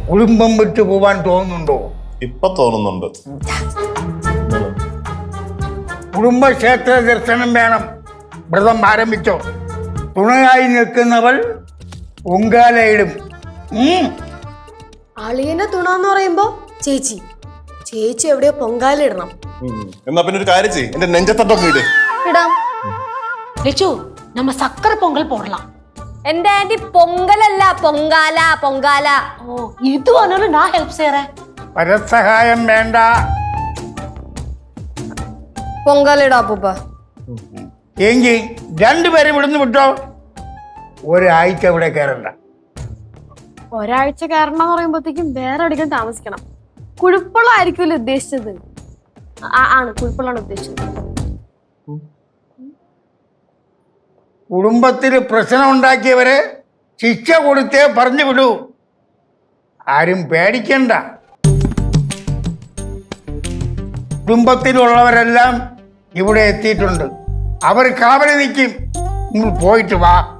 കുടുംബം വിട്ടു പോവാൻ തോന്നുന്നുണ്ടോ? ഇപ്പൊ തോന്നുന്നുണ്ട്. കുടുംബക്ഷേത്ര ദർശനം വേണം. വ്രതം ആരംഭിച്ചോ. തുണയായി നിൽക്കുന്നവൾ പൊങ്കാലയിടും. അളിയനെ തുണാന്ന് പറയുമ്പോ ചേച്ചി ചേച്ചി എവിടെയോ പൊങ്കാലിടണം. എന്നാ പിന്നെ ഒരു കാര്യം ചെയ്യ്, എന്റെ നെഞ്ചത്തട്ടൊക്കെ ഇട്. ഇടാം. லிச்சு நம்ம சக்கரை பொங்கல் போடலாம். എന്റെ ആന്റി പൊങ്കലല്ല, പൊങ്കാല പൊങ്കാല. ஓ இது ஆனாலும் நான் ஹெல்ப் செய்யறேன். പരസഹായം വേണ്ട. പൊങ്കാലിടാ അപ്പൂപ്പ. എങ്കിൽ രണ്ടുപേരും ഇവിടുന്ന് വിട്ടോ. ഒരാഴ്ച ഇവിടെ കയറണ്ട. ഒരാഴ്ച കയറണം എന്ന് പറയുമ്പോഴത്തേക്കും വേറെ എവിടേക്കും താമസിക്കണം. കുഴിപ്പുള്ളായിരിക്കുമല്ലോ ഉദ്ദേശിച്ചത്. ആണ്, കുഴിപ്പുള്ളാണ് ഉദ്ദേശിച്ചത്. കുടുംബത്തിൽ പ്രശ്നം ഉണ്ടാക്കിയവരെ ശിക്ഷ കൊടുത്തേ പറഞ്ഞു വിടൂ. ആരും പേടിക്കണ്ട. കുടുംബത്തിലുള്ളവരെല്ലാം ഇവിടെ എത്തിയിട്ടുണ്ട്. അവർ കാവലി നിൽക്കും. നിങ്ങൾ പോയിട്ട് വാ.